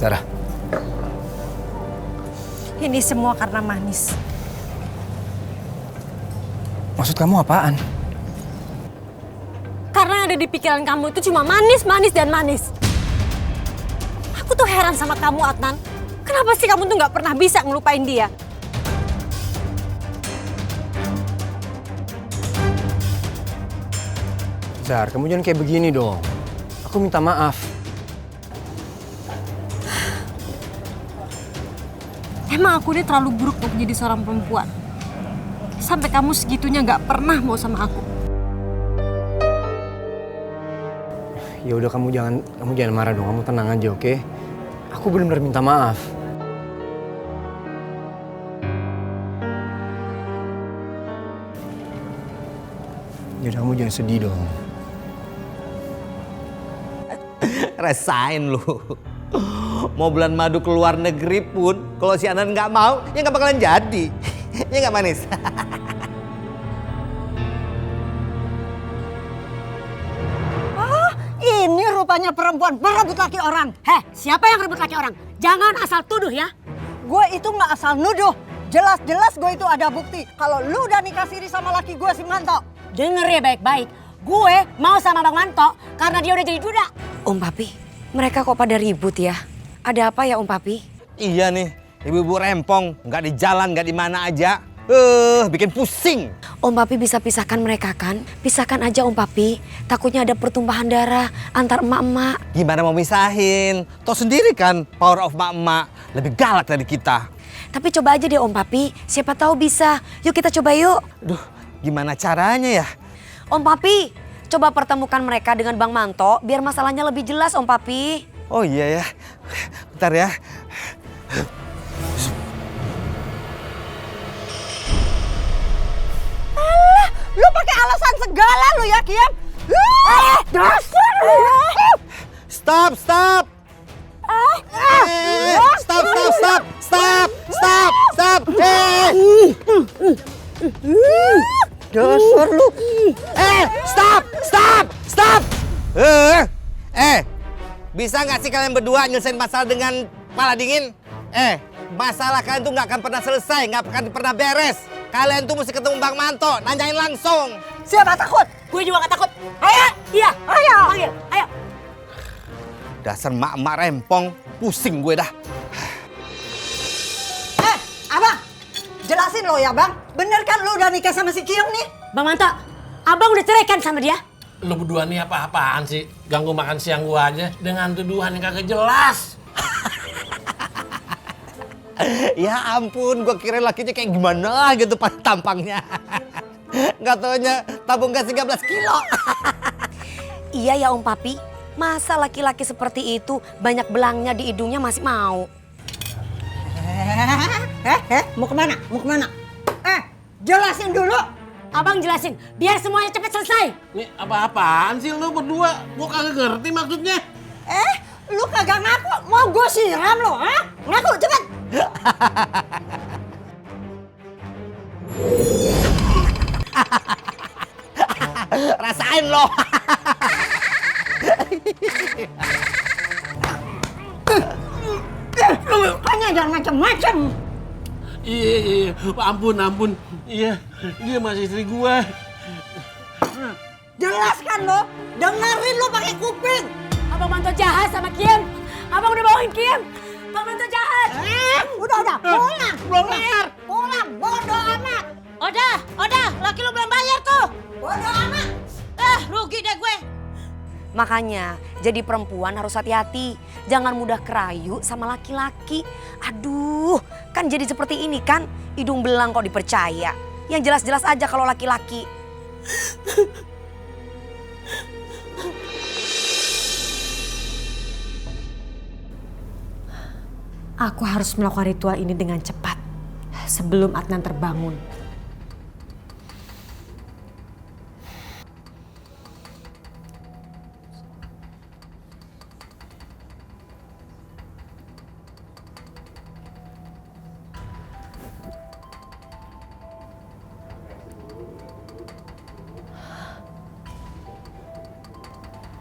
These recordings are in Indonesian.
Sarah. Ini semua karena Manis. Maksud kamu apaan? Karena yang ada di pikiran kamu itu cuma manis, manis, dan manis. Aku tuh heran sama kamu, Adnan. Kenapa sih kamu tuh nggak pernah bisa ngelupain dia? Zar, kamu jangan kayak begini dong. Aku minta maaf. Emang aku ini terlalu buruk untuk jadi seorang perempuan. Sampai kamu segitunya nggak pernah mau sama aku. Ya udah kamu jangan marah dong. Kamu tenang aja, oke? Aku benar-benar minta maaf. Jadi kamu jangan sedih dong. Rasain lu. Mau bulan madu ke luar negeri pun, kalau si Anan nggak mau, ya nggak bakalan jadi. Ya nggak Manis? Ini rupanya perempuan berebut laki orang. Heh, siapa yang rebut laki orang? Jangan asal tuduh ya. Gue itu nggak asal nuduh. Jelas-jelas gue itu ada bukti. Kalau lu udah nikah siri sama laki gue si Manto. Denger ya baik-baik. Gue mau sama Bang Manto karena dia udah jadi duda. Om Papi, mereka kok pada ribut ya? Ada apa ya Om Papi? Iya nih, ibu-ibu rempong, nggak di jalan, nggak di mana aja. Bikin pusing. Om Papi bisa pisahkan mereka kan? Pisahkan aja Om Papi. Takutnya ada pertumpahan darah antar emak-emak. Gimana mau misahin? Toh sendiri kan power of emak-emak lebih galak dari kita. Tapi coba aja deh Om Papi, siapa tahu bisa. Yuk kita coba yuk. Duh, gimana caranya ya? Om Papi, coba pertemukan mereka dengan Bang Manto biar masalahnya lebih jelas Om Papi. Oh iya ya, bentar ya. Alah, lu pakai alasan segala lu ya, Kiam. Dasar lu. Stop. Stop. Dasar lu. Stop. Bisa nggak sih kalian berdua nyelesain masalah dengan kepala dingin? Masalah kalian tuh nggak akan pernah selesai, nggak akan pernah beres. Kalian tuh mesti ketemu Bang Manto, nanyain langsung. Siapa takut? Gue juga gak takut. Ayo. Iya. Ayo. Panggil. Ayo. Dasar mak-mak rempong, pusing gue dah. Abang. Jelasin lo ya, Bang. Bener kan lo udah nikah sama si Kiam nih? Bang Manto, abang udah cerai kan sama dia? Lu berdua nih apa-apaan sih? Ganggu makan siang gua aja dengan tuduhan yang kagak jelas. Ya ampun, gue kira lakinya kayak gimana gitu pas tampangnya. Nggak taunya tabung gas 13 kilo. Iya ya Om Papi, masa laki-laki seperti itu banyak belangnya di hidungnya masih mau? Mau kemana? Jelasin dulu. Abang jelasin, biar semuanya cepet selesai. Nih apa-apaan sih lu berdua? Gua kagak ngerti maksudnya. Lu kagak ngaku, mau gue siram lo, ha? Ngaku, cepet. Rasain lo. Makanya jangan macam-macam. Iya, ampun. Iya, dia masih istri gua. Jelaskan lo, dengerin lo pakai kuping. Abang Manto jahat sama Kim. Abang udah bawain Kim. Bang Manto jahat. Udah, pulang. Pulang, bodoh amat. Udah, laki lu belum bayar tuh. Bodoh amat. Rugi deh gue. Makanya jadi perempuan harus hati-hati. Jangan mudah kerayu sama laki-laki. Aduh, kan jadi seperti ini kan. Hidung belang kok dipercaya. Yang jelas-jelas aja kalau laki-laki. Aku harus melakukan ritual ini dengan cepat. Sebelum Adnan terbangun.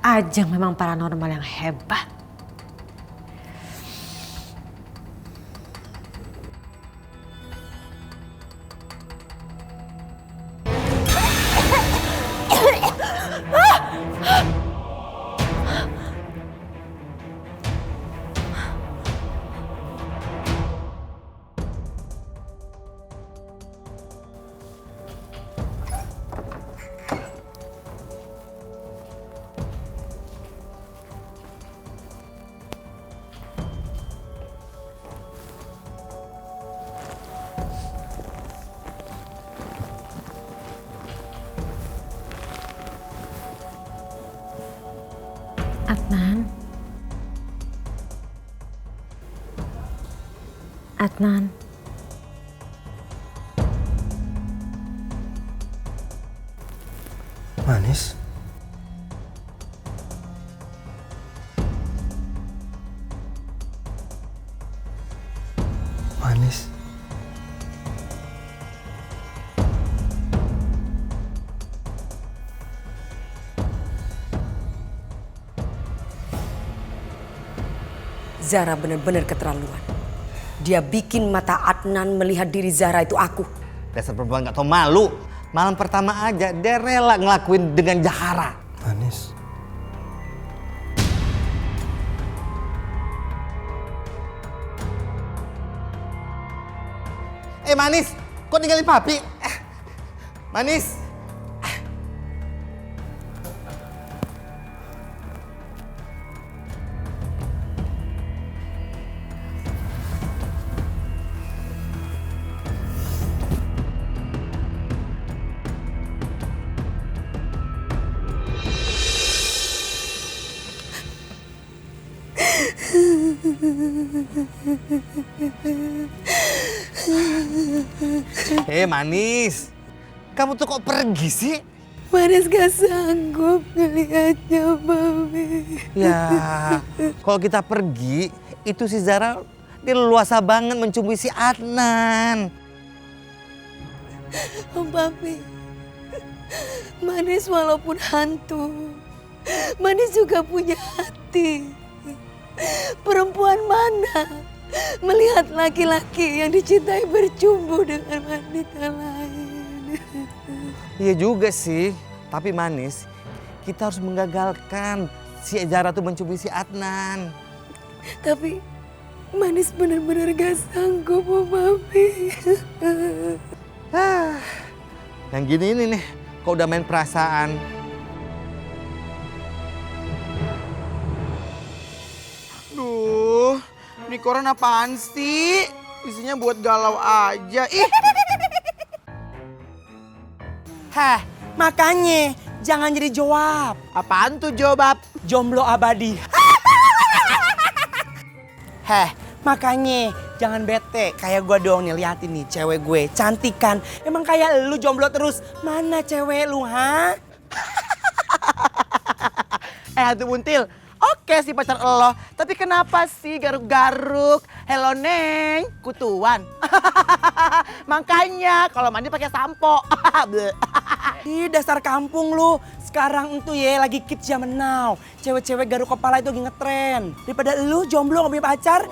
Ajeng memang paranormal yang hebat. Adnan. Adnan. Manis? Manis? Zara benar-benar keterlaluan. Dia bikin mata Adnan melihat diri Zara itu aku. Dasar perempuan gak tau malu. Malam pertama aja dia rela ngelakuin dengan Zahara. Manis? Manis, kok ninggalin papi? Manis. Manis, kamu tuh kok pergi sih? Manis gak sanggup ngelihatnya, Mami. Ya, kalau kita pergi, itu si Zara dia leluasa banget mencumbi si Adnan. Oh, Mami. Manis walaupun hantu, Manis juga punya hati. Perempuan mana melihat laki-laki yang dicintai bercumbu dengan wanita lain? Iya juga sih, tapi Manis, kita harus menggagalkan si Zara tuh mencumbi si Adnan. Tapi Manis benar-benar gak sanggup, Mami. Yang gini ini nih, kok udah main perasaan. Duh, ini koran apaan sih? Isinya buat galau aja. Ih. Heh, makanya jangan jadi jawab. Apaan tuh jawab? Jomblo abadi. Heh, makanya jangan bete. Kayak gue doang nih, liatin nih cewek gue. Cantik kan? Emang kayak lu jomblo terus. Mana cewek lu, ha? Hantu buntil. Oke sih pacar lo, tapi kenapa sih garuk-garuk? Hello Neng, kutuan. Makanya kalau mandi pakai sampo. Ih, dasar kampung lu. Sekarang itu ya lagi kids zaman now. Cewek-cewek garuk kepala itu lagi ngetren. Daripada lu jomblo gak punya pacar.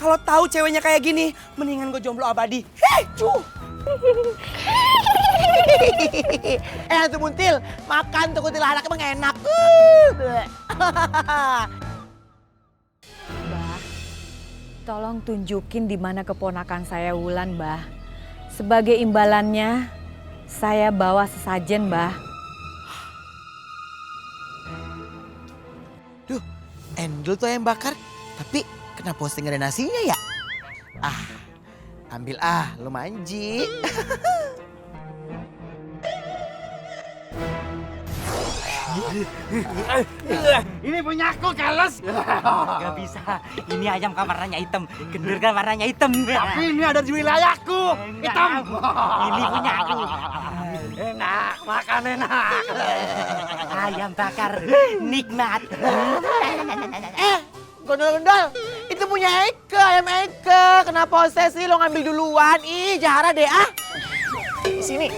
Kalau tahu ceweknya kayak gini, mendingan gue jomblo abadi. Hei, cuh. Hantu buntil, makan tuh kuntilanak emang enak. Mbah, tolong tunjukin di mana keponakan saya Wulan, Mbah. Sebagai imbalannya, saya bawa sesajen, Mbah. Duh, endul tuh yang bakar. Tapi kenapa posting ada nasinya ya? Ambil lu manji. Ini punya aku, Keles. Gak bisa. Ini ayam kan warnanya hitam. Gendur kan warnanya hitam. Tapi ini ada di wilayahku. Hitam. Ini punya aku. Enak, makan enak. Ayam bakar nikmat. Gondol-gondol, itu punya Eke, ayam Eke. Kenapa obsesi lo ngambil duluan? Ih, Zahara deh ah. Di sini.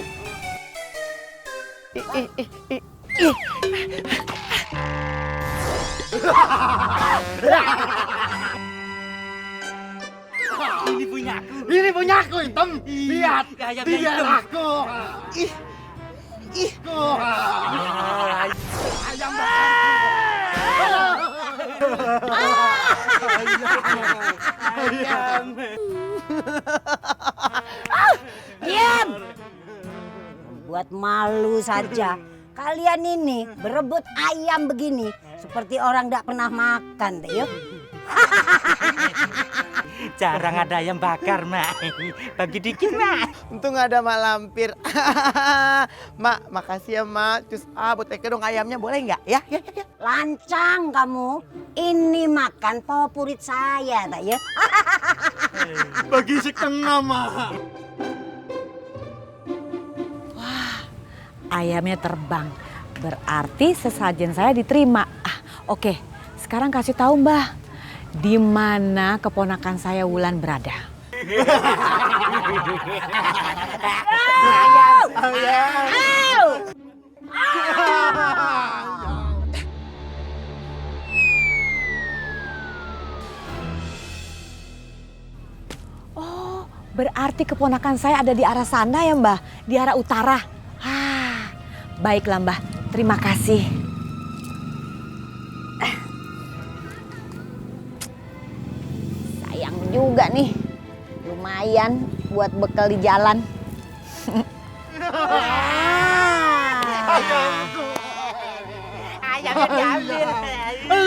Ini punya aku. Ini punya aku, hitam. Lihat, Ayamnya lihat hitam. aku. Ih. Ayam bakar. Ayam. Diam! Buat malu saja. Kalian ini berebut ayam begini. Seperti orang tidak pernah makan deh yuk. Jarang ada ayam bakar, Mak. Bagi dikit, Mak. Untung ada Mak Lampir. Mak, makasih ya Mak. Cus, buat teke dong ayamnya boleh nggak? Ya. Lancang kamu. Ini makan favorit saya tak ya. Bagi setengah Mak. Ayamnya terbang. Berarti sesajen saya diterima. Oke. Sekarang kasih tahu Mbah. Di mana keponakan saya Wulan berada? Oh, berarti keponakan saya ada di arah sana ya Mbah? Di arah utara. Baiklah Mbah, terima kasih. Sayang juga nih, lumayan buat bekal di jalan. Ayamnya diambil.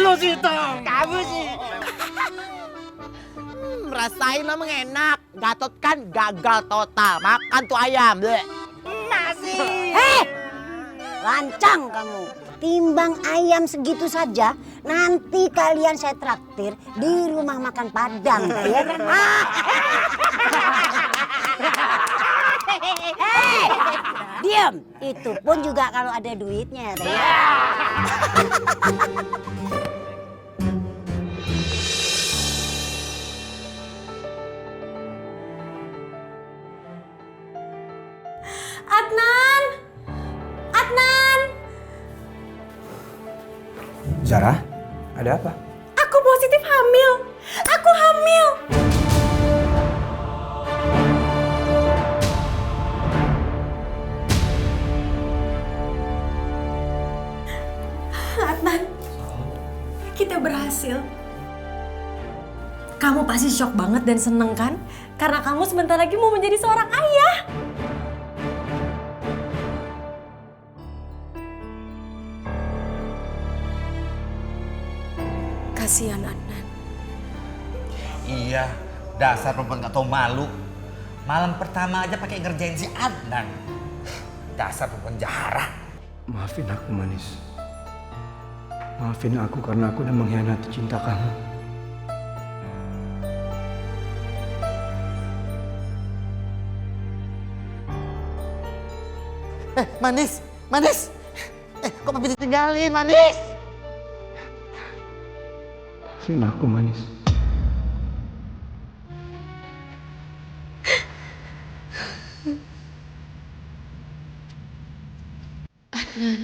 Lu sih Tom. Kamu sih. Rasain memang enak. Gatot kan gagal total. Makan tuh ayam. Masih. Lancang kamu. Timbang ayam segitu saja, nanti kalian saya traktir di rumah makan Padang. Ya? Diam. Itu pun juga kalau ada duitnya. Ya. Adnan! Adnan! Zara, ada apa? Aku positif hamil. Aku hamil. Adnan, kita berhasil. Kamu pasti shock banget dan seneng kan? Karena kamu sebentar lagi mau menjadi seorang ayah. Kasihan Adnan. Iya, dasar perempuan gak tau malu. Malam pertama aja pakai ngerjain si Adnan. Dasar perempuan jahat. Maafin aku Manis. Maafin aku karena aku udah mengkhianati cinta kamu. Manis. Kok papi ditinggalin, Manis? Maafin aku Manis. Adnan,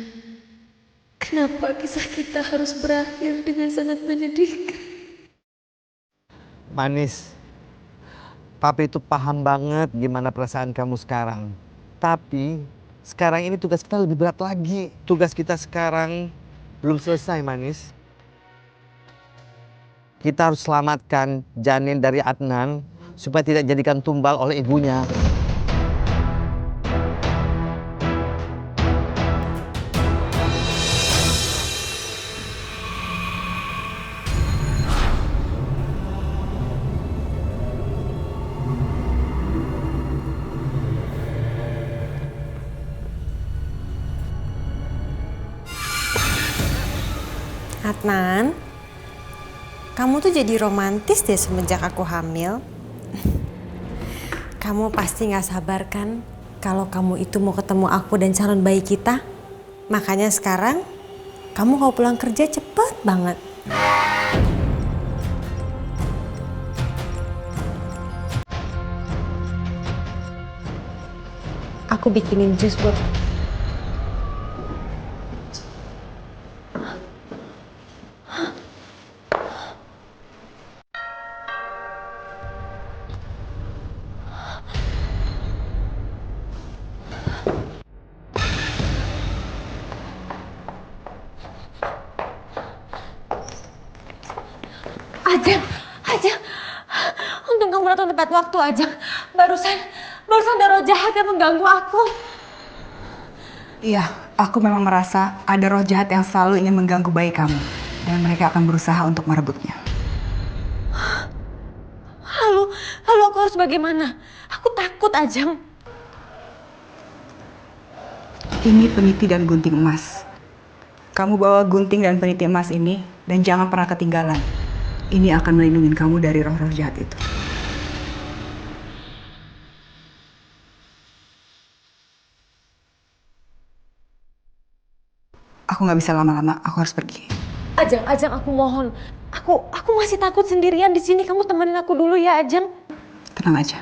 kenapa kisah kita harus berakhir dengan sangat menyedihkan? Manis, papi itu paham banget gimana perasaan kamu sekarang. Tapi sekarang ini tugas kita lebih berat lagi. Tugas kita sekarang belum selesai, Manis. Kita harus selamatkan janin dari Adnan supaya tidak dijadikan tumbal oleh ibunya. Adnan, kamu tuh jadi romantis deh semenjak aku hamil. Kamu pasti gak sabar kan kalau kamu itu mau ketemu aku dan calon bayi kita. Makanya sekarang kamu kalau pulang kerja cepet banget. Aku bikinin jus buat Ajeng, untung kamu datang tepat waktu, Ajeng. Barusan ada roh jahat yang mengganggu aku. Iya, aku memang merasa ada roh jahat yang selalu ingin mengganggu bayi kamu. dan mereka akan berusaha untuk merebutnya. Lalu aku harus bagaimana? Aku takut, Ajeng. Ini peniti dan gunting emas. Kamu bawa gunting dan peniti emas ini dan jangan pernah ketinggalan. Ini akan melindungi kamu dari roh-roh jahat itu. Aku nggak bisa lama-lama, aku harus pergi. Ajeng, aku mohon. Aku masih takut sendirian di sini. Kamu temenin aku dulu ya, Ajeng. Tenang aja.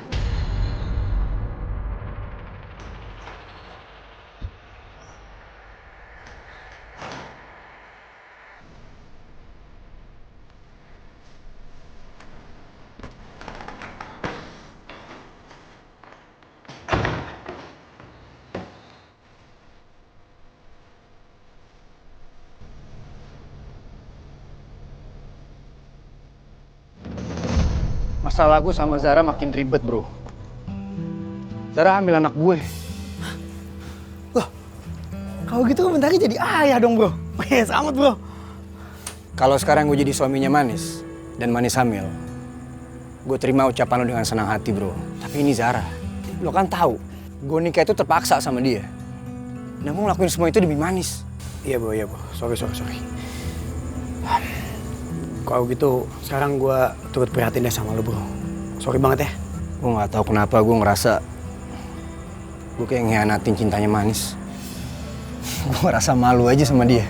Masalah gue sama Zara makin ribet, bro. Zara ambil anak gue. Loh, kalau gitu bentar lagi jadi ayah dong, bro. Selamat, bro. Kalau sekarang gue jadi suaminya Manis dan Manis hamil, gue terima ucapan lo dengan senang hati, bro. Tapi ini Zara, lo kan tahu, gue nikah itu terpaksa sama dia. Dan gue ngelakuin semua itu demi Manis. Iya, bro. Sorry. Kalau gitu, sekarang gue turut prihatin deh sama lo, bro. Sorry banget ya. Gue nggak tahu kenapa gue ngerasa gue kayak ngehianatin cintanya Manis. Gue ngerasa malu aja sama dia.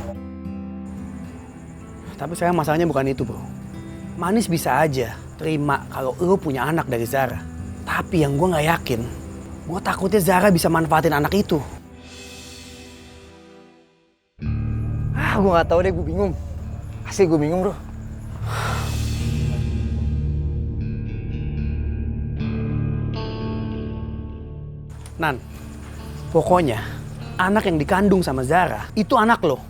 Tapi sekarang masalahnya bukan itu, bro. Manis bisa aja terima kalau lo punya anak dari Zara. Tapi yang gue nggak yakin, gue takutnya Zara bisa manfaatin anak itu. Gue nggak tahu deh, gue bingung. Asli gue bingung, bro. Nan, pokoknya anak yang dikandung sama Zara itu anak lo.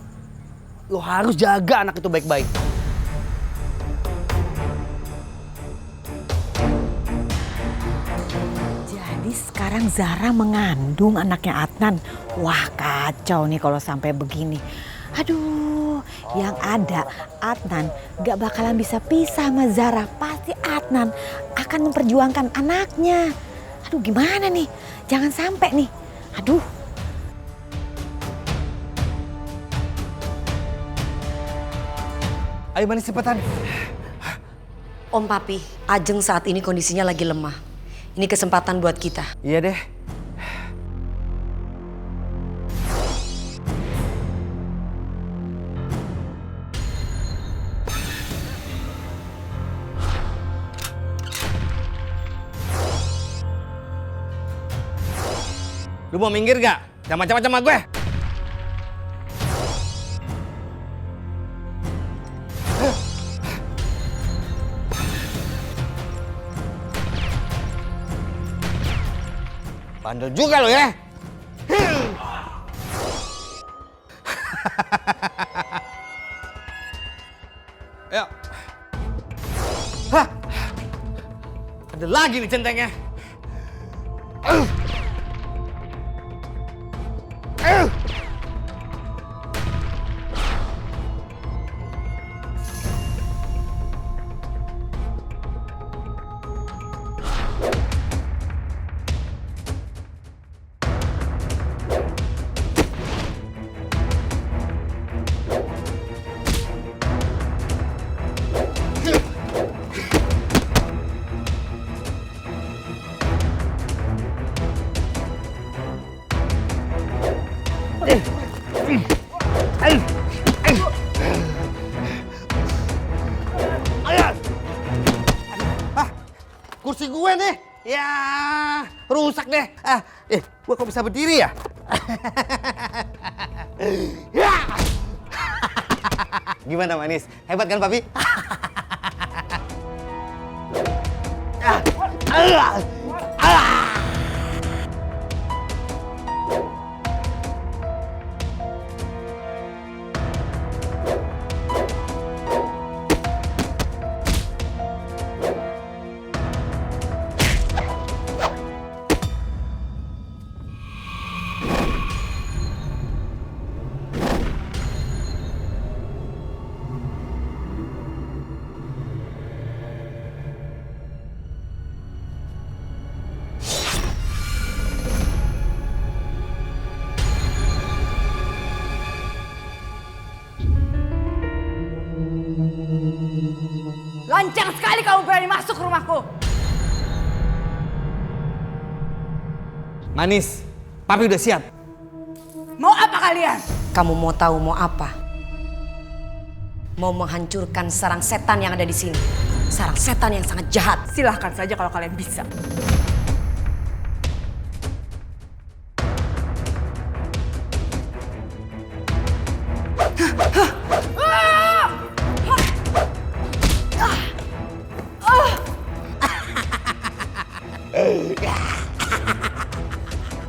Lo harus jaga anak itu baik-baik. Jadi sekarang Zara mengandung anaknya Adnan. Wah, kacau nih kalau sampai begini. Aduh, yang ada Adnan gak bakalan bisa pisah sama Zara. Pasti Adnan akan memperjuangkan anaknya. Aduh, gimana nih? Jangan sampai nih. Aduh. Ayo Manis cepetan. Om Papi, Ajeng saat ini kondisinya lagi lemah. Ini kesempatan buat kita. Iya deh. Lu mau minggir gak? Jangan macam-macam sama gue. Bandel juga lo ya. Ayo. Hah? Ada lagi nih centengnya. Kursi gue nih, ya rusak deh. Gue kok bisa berdiri ya? Gimana Manis? Hebat kan Papi? Lancang sekali kamu berani masuk rumahku. Manis, papi udah siap. Mau apa kalian? Kamu mau tahu mau apa? Mau menghancurkan sarang setan yang ada di sini. Sarang setan yang sangat jahat. Silahkan saja kalau kalian bisa.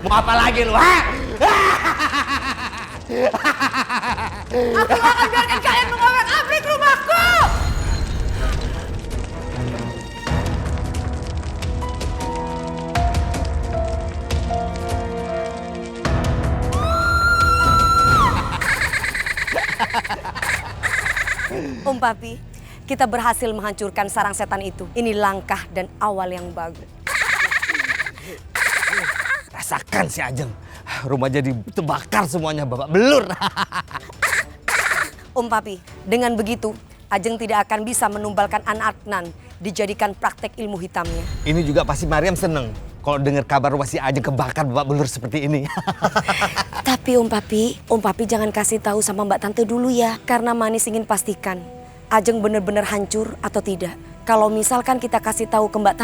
Mau apa lagi lu, ha? Aku gak akan biarkan kalian mengobrak-abrik rumahku. Om Papi, kita berhasil menghancurkan sarang setan itu. Ini langkah dan awal yang bagus. Rasakan si Ajeng. Rumah jadi terbakar semuanya, babak belur. Om Papi, dengan begitu Ajeng tidak akan bisa menumbalkan anak Adnan dijadikan praktek ilmu hitamnya. Ini juga pasti Mariam seneng kalau dengar kabar rumah si Ajeng kebakar babak belur seperti ini. Tapi Om Papi jangan kasih tahu sama Mbak Tante dulu ya. Karena Manis ingin pastikan Ajeng benar-benar hancur atau tidak. Kalau misalkan kita kasih tahu ke Mbak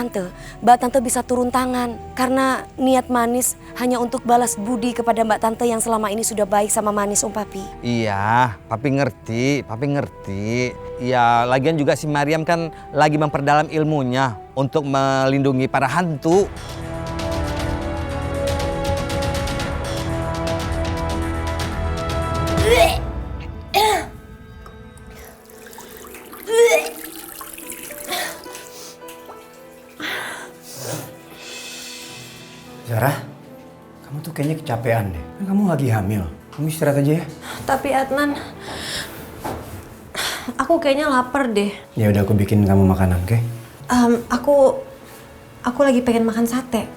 Tante bisa turun tangan. Karena niat Manis hanya untuk balas budi kepada Mbak Tante yang selama ini sudah baik sama Manis, Om Papi. Iya, papi ngerti. Ya, lagian juga si Mariam kan lagi memperdalam ilmunya untuk melindungi para hantu. Zara, kamu tuh kayaknya kecapean deh. Kan kamu lagi hamil. Kamu istirahat aja ya. Tapi Adnan, aku kayaknya lapar deh. Ya udah, aku bikin kamu makanan, oke? Aku lagi pengen makan sate.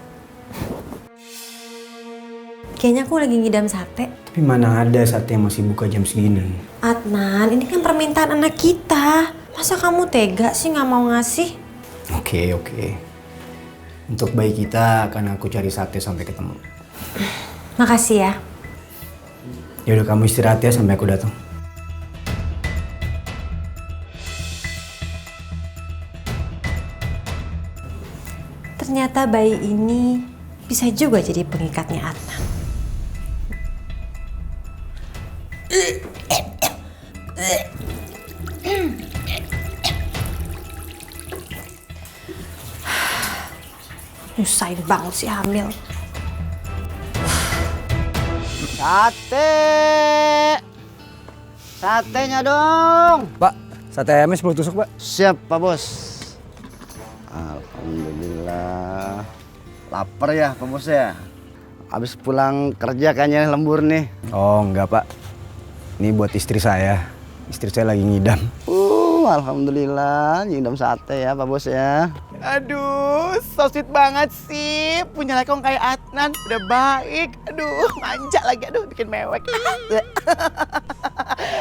Kayaknya aku lagi ngidam sate. Tapi mana ada sate yang masih buka jam segini? Adnan, ini kan permintaan anak kita. Masa kamu tega sih nggak mau ngasih? Oke. Untuk bayi kita akan aku cari sate sampai ketemu. Makasih ya. Ya udah, kamu istirahat ya sampai aku datang. Ternyata bayi ini bisa juga jadi pengikatnya Adnan. Nyusahin banget sih hamil. Satenya dong. Pak, sate ayamnya 10 tusuk, Pak. Siap, Pak Bos. Alhamdulillah. Lapar ya, Pak Bos ya? Habis pulang kerja kayaknya lembur nih. Oh, enggak, Pak. Ini buat istri saya. Istri saya lagi ngidam. Alhamdulillah, ngidam sate ya, Pak Bos ya. Aduh, so sweet banget sih. Punya lekong kayak Adnan, udah baik. Aduh, manja lagi. Aduh, bikin mewek.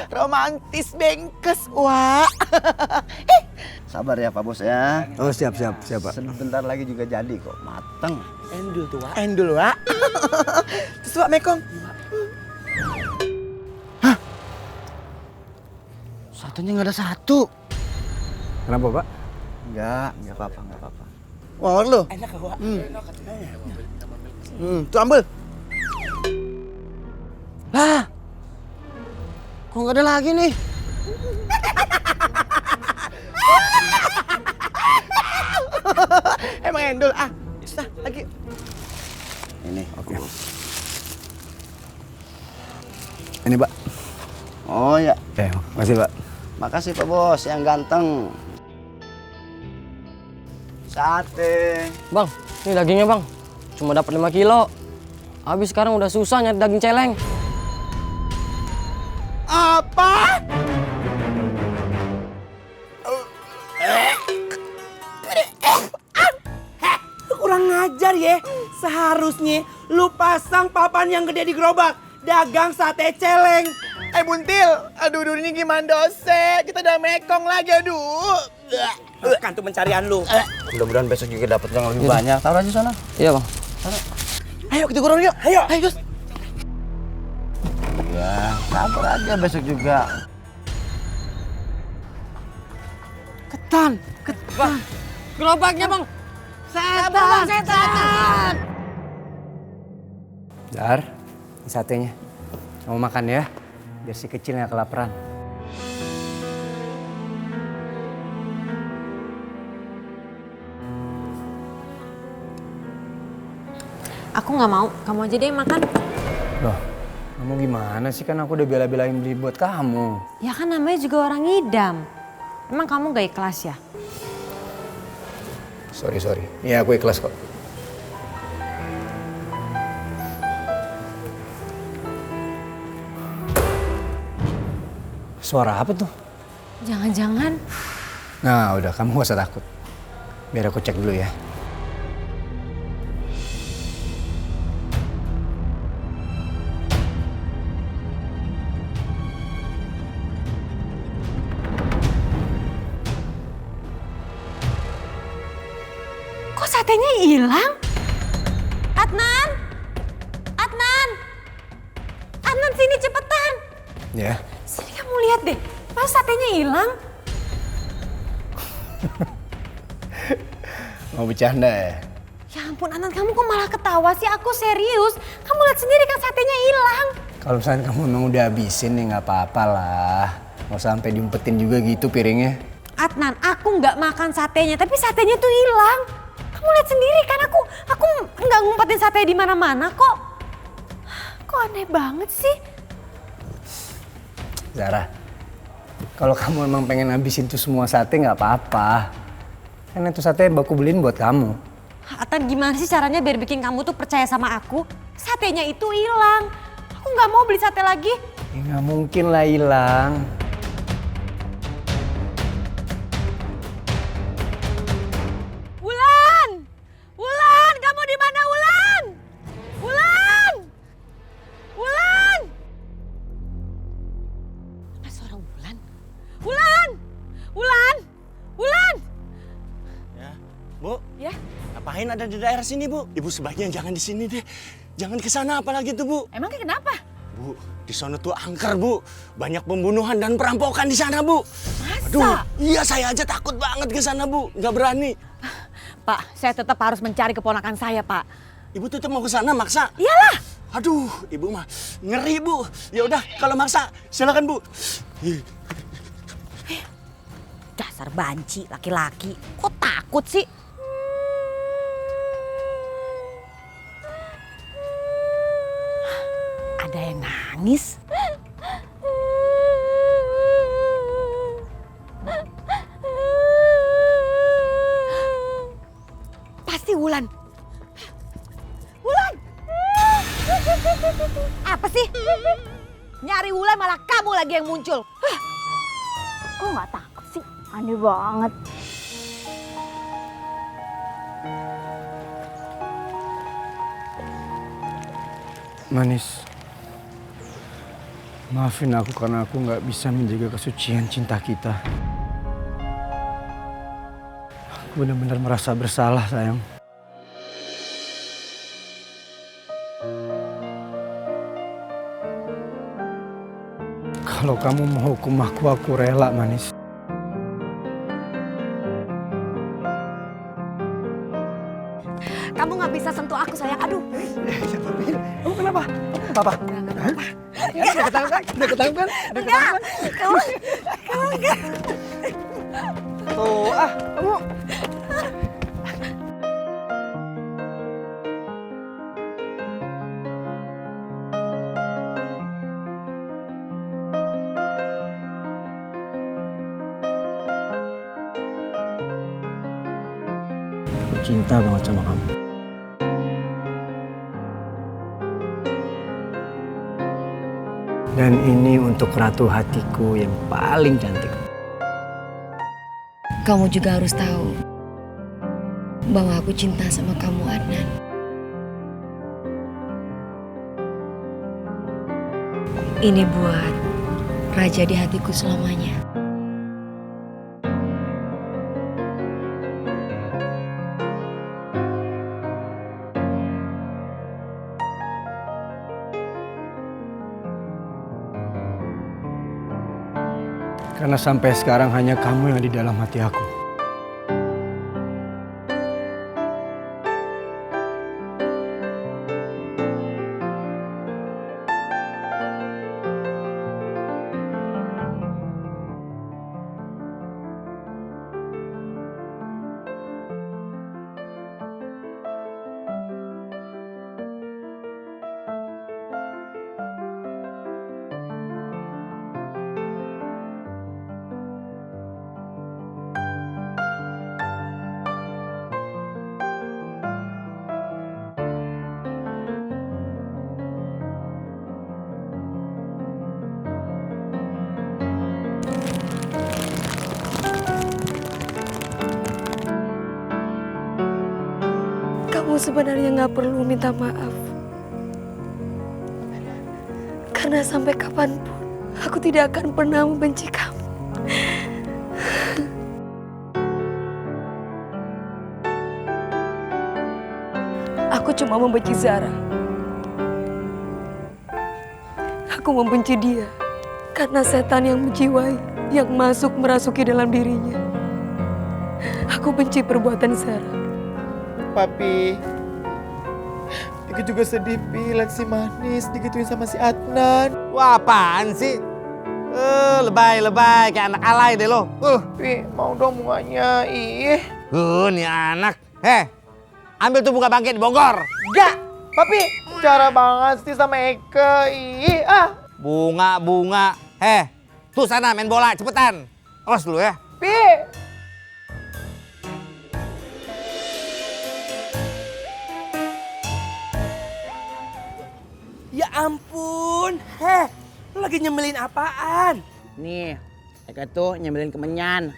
Romantis bengkes, wah. Sabar ya, Pak Bos ya. Oh, siap, Pak. Sebentar lagi juga jadi kok, mateng. Endul tuh, Wak. Endul, Wak. Terus, Wak, mekong. Hah? Satunya nggak ada satu. Kenapa, Pak? Enggak apa-apa. Wah, lu. Enak, Wak. Tuh ambil. Lah, kok nggak ada lagi nih? Emang endul, bisa lagi. Ini. Oke. Ini, Pak. Oh ya. Oke, makasih, Pak. Makasih Pak Bos yang ganteng. Sate. Bang, ini dagingnya bang. Cuma dapat 5 kilo. Habis sekarang udah susah nyari daging celeng. Apa? Kurang ngajar ya. Seharusnya lu pasang papan yang gede di gerobak. Dagang sate celeng. Buntil, aduh ini gimana dosa? Kita udah mekong lagi, aduh. Kantu pencarian lu. Mudah-mudahan besok juga dapat yang lebih banyak. Taruh aja sana. Iya bang. Ayo kita gorong yuk. Ayo. Ayo. Ya, sabar aja besok juga. Ketan. Gerobaknya bang. Setan. Dar, ini satenya. Mau makan ya? Biar si kecil nggak kelaparan. Aku nggak mau, kamu aja deh yang makan. Loh, kamu gimana sih? Kan aku udah bela-belain beli buat kamu. Ya kan namanya juga orang ngidam. Emang kamu gak ikhlas ya? Sorry. Iya, aku ikhlas kok. Suara apa tuh? Jangan-jangan. Nah, udah, kamu gak usah takut. Biar aku cek dulu ya. Kok satenya hilang? Adnan! Adnan sini cepetan! Ya. Sini kamu lihat deh, pas satenya hilang. Mau bercanda ya? Ya ampun Adnan, kamu kok malah ketawa sih? Aku serius. Kamu lihat sendiri kan satenya hilang. Kalau misalnya kamu memang udah habisin nih nggak apa-apa lah. Mau sampai diumpetin juga gitu piringnya. Adnan, aku nggak makan satenya, tapi satenya tuh hilang. Kamu lihat sendiri kan aku nggak ngumpetin sate di mana-mana kok. Kok aneh banget sih? Zara, kalau kamu emang pengen habisin tuh semua sate nggak apa-apa. Kan itu sate aku beliin buat kamu. Adnan, gimana sih caranya biar bikin kamu tuh percaya sama aku? Satenya itu hilang. Aku nggak mau beli sate lagi. Ya, nggak mungkin lah hilang. Wulan, kamu di mana Wulan? Apa suara Wulan? Wulan! Ya, Bu. Ya? Ngapain ada di daerah sini, Bu? Ibu sebaiknya jangan di sini deh. Jangan ke sana apalagi tuh, Bu. Emang kenapa? Bu, di sana tuh angker, Bu. Banyak pembunuhan dan perampokan di sana, Bu. Masa? Aduh, iya saya aja takut banget ke sana, Bu. Nggak berani. Pak, saya tetap harus mencari keponakan saya, Pak. Ibu tetap mau ke sana maksa? Iyalah. Aduh, Ibu mah ngeri, Bu. Ya udah, kalau maksa silakan, Bu. Dasar banci laki-laki. Kok takut sih? Ada yang nangis. Pasti Wulan. Apa sih? Nyari Wulan malah kamu lagi yang muncul. Kok nggak takut sih? Aneh banget. Manis, maafin aku karena aku nggak bisa menjaga kesucian cinta kita. Aku benar-benar merasa bersalah, sayang. Kalau kamu mau hukum aku rela, Manis. Kamu nggak bisa sentuh aku sayang. Aduh. Kamu kenapa? Apa? Udah ketangkap kan? Kamu enggak. Tuh, kamu. Aku cinta banget sama kamu. Dan ini untuk ratu hatiku yang paling cantik. Kamu juga harus tahu bahwa aku cinta sama kamu, Adnan. Ini buat raja di hatiku selamanya. Karena sampai sekarang hanya kamu yang ada di dalam hati aku. Kamu sebenarnya nggak perlu minta maaf. Karena sampai kapanpun aku tidak akan pernah membenci kamu. Aku cuma membenci Zara. Aku membenci dia karena setan yang menjiwai, yang masuk merasuki dalam dirinya. Aku benci perbuatan Zara. Papi, Diki juga sedih, Pi. Lihat si Manis digituin sama si Adnan. Wah, apaan sih? Lebay kayak anak alay deh lo. Pi, mau dong bunganya. Ih. Nih anak. Ambil tuh bunga bangkit di Bogor. Gak, Papi. Cara banget sih sama Eka. Ih, Bunga. Tuh sana main bola, cepetan. Awas dulu ya. Pi. Ya ampun, lu lagi nyembelin apaan? Nih, Eka tuh nyembelin kemenyan.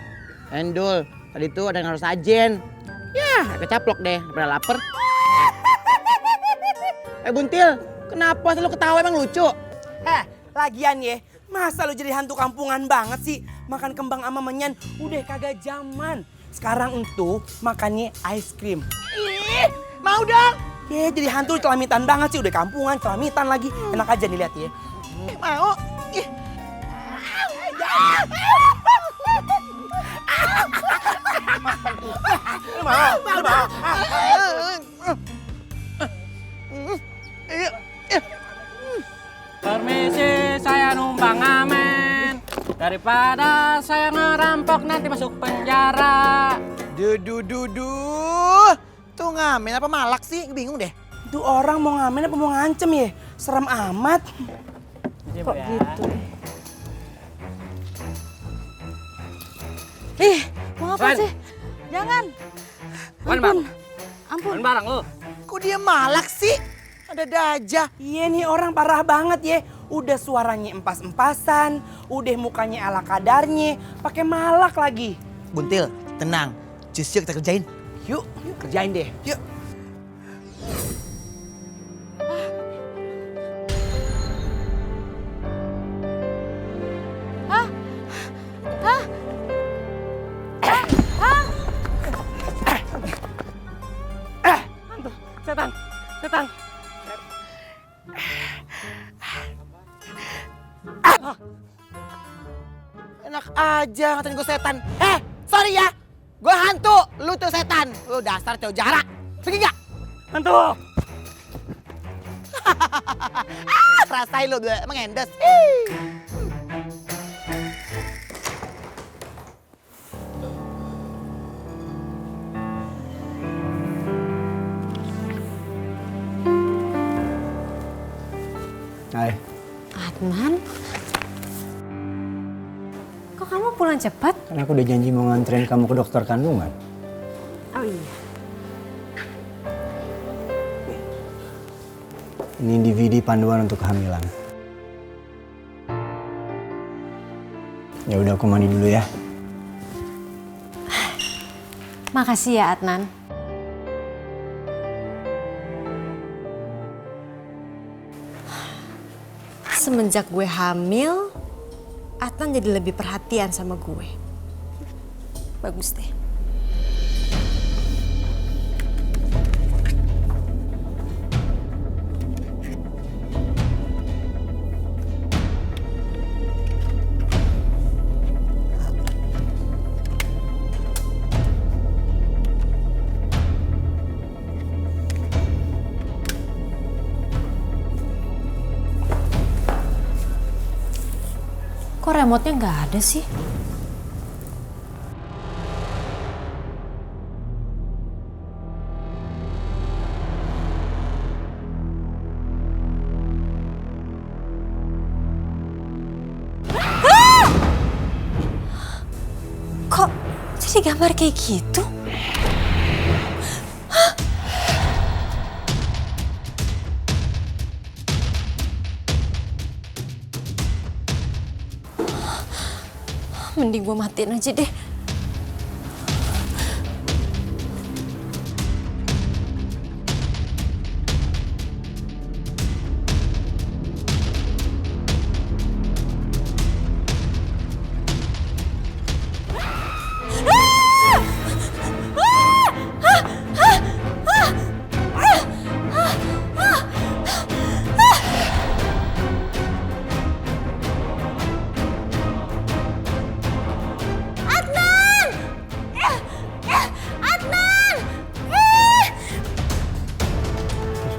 Endul, tadi tuh ada yang harus ajen. Ya, Eka caplok deh, daripada lapar. Buntil, kenapa selalu ketawa, emang lucu? Lagian ya, masa lu jadi hantu kampungan banget sih? Makan kembang sama menyan, udah kagak zaman. Sekarang entuh makannya ice cream. Ih, mau dong? Jadi hantu celamitan banget sih, udah kampungan, celamitan lagi. Enak aja nih lihat ya. Mau? Ih. Mau. Permisi, saya numpang ngamen. Daripada saya ngerampok nanti masuk penjara. Duh. Tuh ngamen apa malak sih? Bingung deh. Tuh orang mau ngamen apa mau ngancem ya? Serem amat. Kok gitu? Mau apa sih? Jangan. Ampun. Barang lu. Kok dia malak sih? Ada aja. Iya nih orang parah banget ya. Udah suaranya empas-empasan, udah mukanya ala kadarnya, pakai malak lagi. Buntil, tenang. Cus yuk kita kerjain. Yuk kerjain deh. Yuk. Setan. Enak aja ngatain gue setan. Sorry ya. Gue hantu, lu tuh setan. Lu dasar cowok jarak. Pergi gak? Hantu. Rasain lu, emang endes. Hai. Adnan? Kok kamu pulang cepat? Karena aku udah janji mau nganterin kamu ke dokter kandungan. Oh iya. Ini DVD panduan untuk kehamilan. Ya udah aku mandi dulu ya. Makasih ya Adnan. Semenjak gue hamil, Adnan jadi lebih perhatian sama gue. Bagus deh. remote-nya nggak ada sih? Kok jadi gambar kayak gitu? Mending gue matiin aja deh.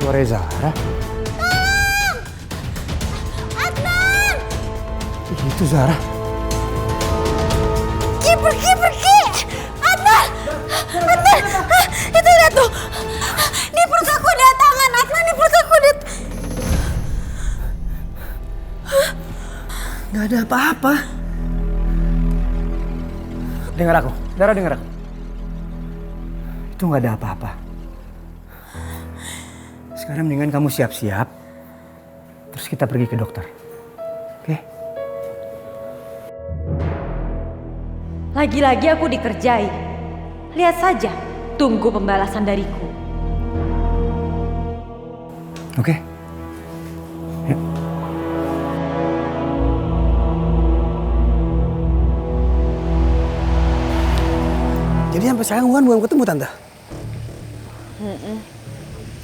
Suara Zara? Adnan! Itu Zara. Pergi! Adnan! Adnan! Itu lihat tuh! Di perut aku ada tangan, Adnan, di perut aku ada... Gak ada apa-apa. Dengar aku, Zara dengar aku. Itu gak ada apa-apa. Sekarang mendingan kamu siap-siap, terus kita pergi ke dokter. Oke? Lagi-lagi aku dikerjai. Lihat saja, tunggu pembalasan dariku. Oke? Yuk. Jadi sampai sekarang Wuhan belum ketemu, Tante?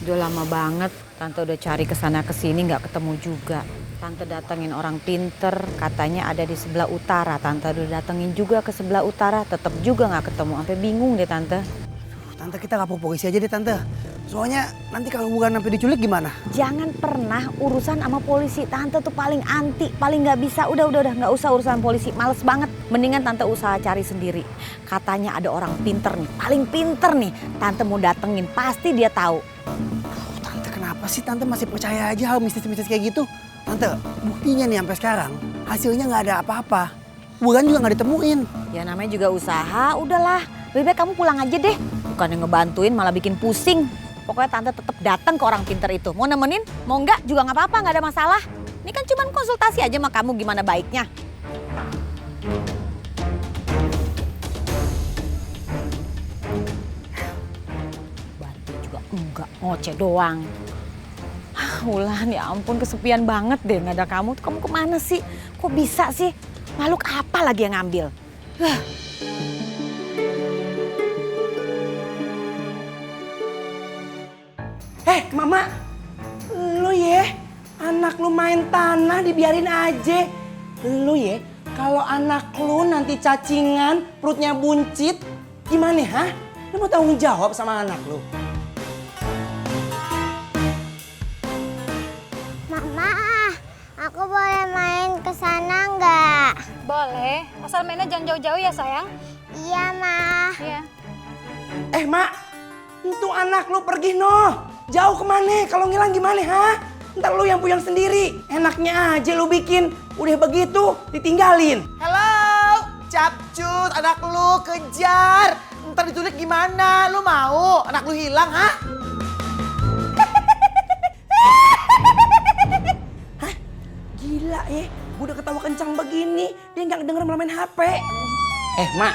Udah lama banget, Tante udah cari kesana kesini nggak ketemu juga. Tante datengin orang pinter, katanya ada di sebelah utara. Tante udah datengin juga ke sebelah utara, tetap juga nggak ketemu. Sampai bingung deh Tante. Tante, kita lapor polisi aja deh, Tante. Soalnya nanti kalau Wuhan sampai diculik gimana? Jangan pernah urusan sama polisi. Tante tuh paling anti, paling nggak bisa. Udah, nggak usah urusan polisi. Males banget. Mendingan Tante usaha cari sendiri. Katanya ada orang pinter nih, paling pinter nih. Tante mau datengin, pasti dia tahu. Tante, kenapa sih Tante masih percaya aja hal mistis-mistis kayak gitu? Tante, buktinya nih sampai sekarang hasilnya nggak ada apa-apa. Wuhan juga nggak ditemuin. Ya namanya juga usaha, udahlah. Lebih baik kamu pulang aja deh. Bukannya ngebantuin malah bikin pusing. Pokoknya Tante tetap datang ke orang pinter itu. Mau nemenin, mau enggak juga nggak apa-apa, nggak ada masalah. Ini kan cuma konsultasi aja sama kamu gimana baiknya. Bantu juga enggak, ngoceh doang. Wulan, ya ampun kesepian banget deh nggak ada kamu. Tuh kamu kemana sih? Kok bisa sih? Makhluk apa lagi yang ngambil? Mama, lu ya, anak lu main tanah dibiarin aja. Lu ya, kalau anak lu nanti cacingan, perutnya buncit, gimana hah? Lu mau tanggung jawab sama anak lu? Mama, aku boleh main ke sana nggak? Boleh, asal mainnya jangan jauh-jauh ya sayang. Iya, Ma. Iya. Mak, itu anak lu pergi noh. Jauh kemana? Kalau ngilang gimana, ha? Ntar lu yang puyeng sendiri. Enaknya aja lu bikin. Udah begitu, ditinggalin. Halo, Capcut, anak lu kejar. Ntar diculik gimana? Lu mau anak lu hilang, ha? Hah? Gila ya, gue udah ketawa kencang begini. Dia nggak denger malah main HP. Mak,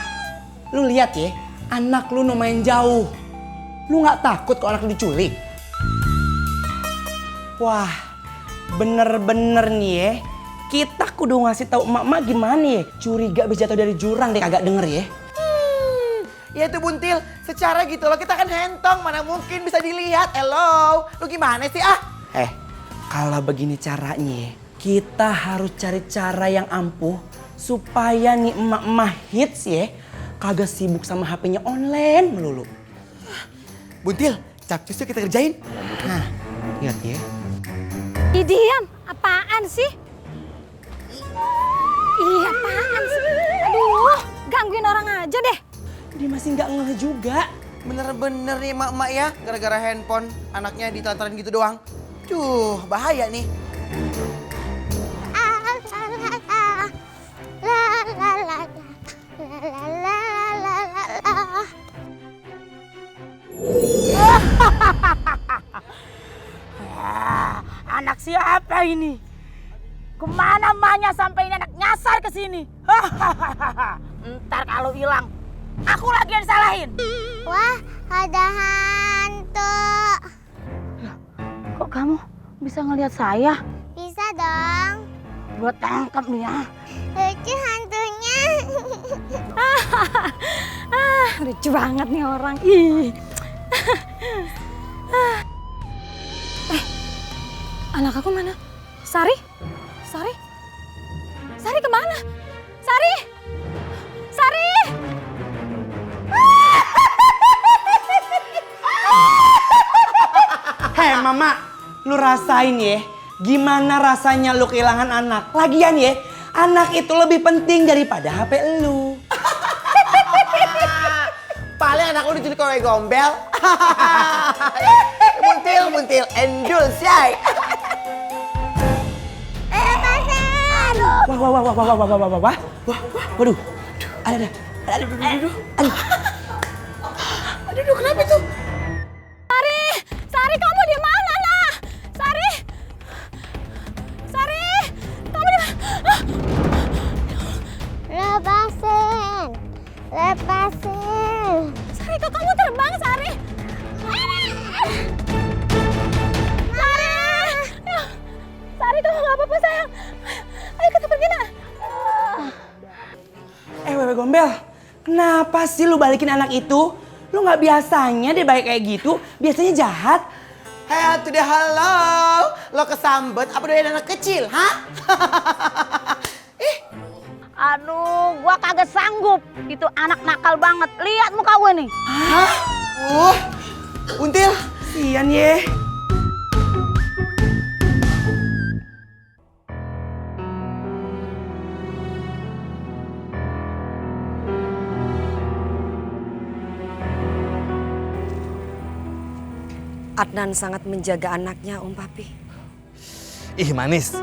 lu lihat ya, anak lu no main jauh. Lu nggak takut kalau anak lu diculik? Wah, bener-bener nih ya. Kita kudu ngasih tahu emak-emak gimana ya. Curiga bisa jatuh dari jurang deh kagak denger ya. Ya itu Buntil, secara gitu loh kita kan hentong, mana mungkin bisa dilihat. Hello, lu gimana sih ah? Kalau begini caranya, kita harus cari cara yang ampuh supaya nih emak-emak hits ya kagak sibuk sama HP-nya online melulu. Buntil, Capcusnya kita kerjain. Nah, lihat ya. Diam, apaan sih? Iya, apaan sih? Aduh, gangguin orang aja deh. Dia masih nggak ngeh juga. Bener-bener nih emak-emak ya, gara-gara handphone anaknya ditelantarin gitu doang. Duh, bahaya nih. Anak siapa ini? Kemana emaknya sampai ini anak nyasar ke sini? Ntar kalau hilang, aku lagi yang disalahin. Wah, ada hantu. Kok kamu bisa ngelihat saya? Bisa dong. Gua tangkap nih ya. Lucu hantunya. Lucu banget nih orang. Ih. Anak aku mana? Sari? Sari? Sari kemana? Sari? Sari? Hei mama, lu rasain ya, gimana rasanya lu kehilangan anak. Lagian ya, anak itu lebih penting daripada HP lu. Paling anak lu diculik oleh gombel. Muntil, endul, syai. Wah. Waduh. Ada. Aduh, kenapa itu? Sari, kamu di mana, Nah? Sari, kamu di mana? Lepasin. Sari, kok kamu terbang, Sari? Sari, kamu nggak apa-apa, sayang. Ayo kita pergi, Nak. Wewe gombel, kenapa sih lu balikin anak itu? Lu nggak biasanya deh baik kayak gitu, biasanya jahat. Hei tuh deh, halo. Lo kesambet apa doyan anak kecil, hah? Aduh, gua kagak sanggup. Itu anak nakal banget. Lihat muka gue nih. Hah? Until, sian ye. Adnan sangat menjaga anaknya, Om Papi. Ih manis,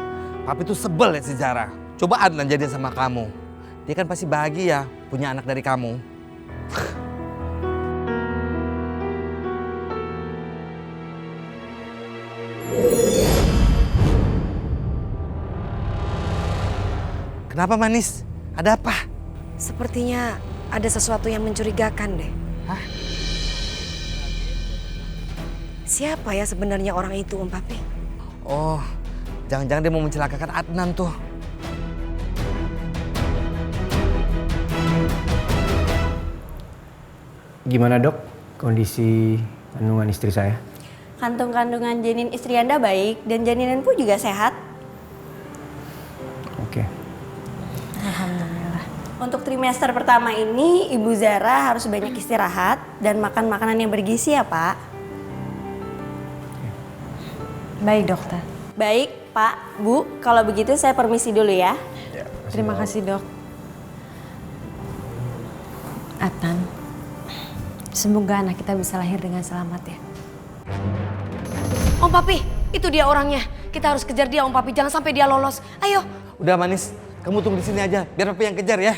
papi tuh sebel liat si Zara. Coba Adnan jadian sama kamu. Dia kan pasti bahagia punya anak dari kamu. Kenapa manis? Ada apa? Sepertinya ada sesuatu yang mencurigakan deh. Hah? Siapa ya sebenarnya orang itu, Om Papi? Oh, jangan-jangan dia mau mencelakakan Adnan tuh. Gimana dok kondisi kandungan istri saya? Kandungan janin istri Anda baik dan janinan pun juga sehat. Oke. Alhamdulillah. Untuk trimester pertama ini Ibu Zara harus banyak istirahat dan makan makanan yang bergizi ya Pak. Baik dokter. Baik Pak, Bu, kalau begitu saya permisi dulu ya. Terima kasih dok. Adnan, semoga anak kita bisa lahir dengan selamat ya. Om Papi, itu dia orangnya. Kita harus kejar dia, Om Papi. Jangan sampai dia lolos. Ayo. Udah manis, kamu tunggu di sini aja. Biar papi yang kejar ya.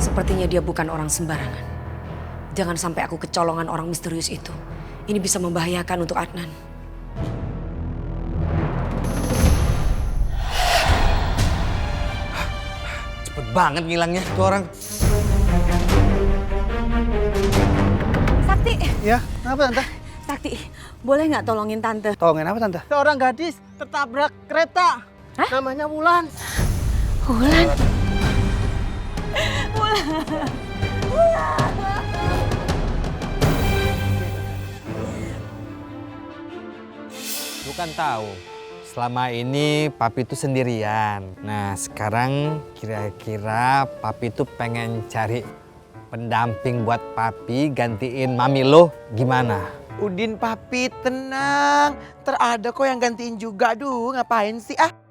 Sepertinya dia bukan orang sembarangan. Jangan sampai aku kecolongan orang misterius itu. Ini bisa membahayakan untuk Adnan. Cepet banget ngilangnya tuh orang. Sakti. Ya, kenapa Tante? Sakti, boleh nggak tolongin Tante? Tolongin apa Tante? Seorang gadis tertabrak kereta. Hah? Namanya Wulan. Wulan. Lu kan tahu, selama ini papi itu sendirian. Nah sekarang kira-kira papi itu pengen cari pendamping buat papi gantiin mami lo gimana? Udin papi tenang. Ntar ada kok yang gantiin juga. Aduh ngapain sih ah?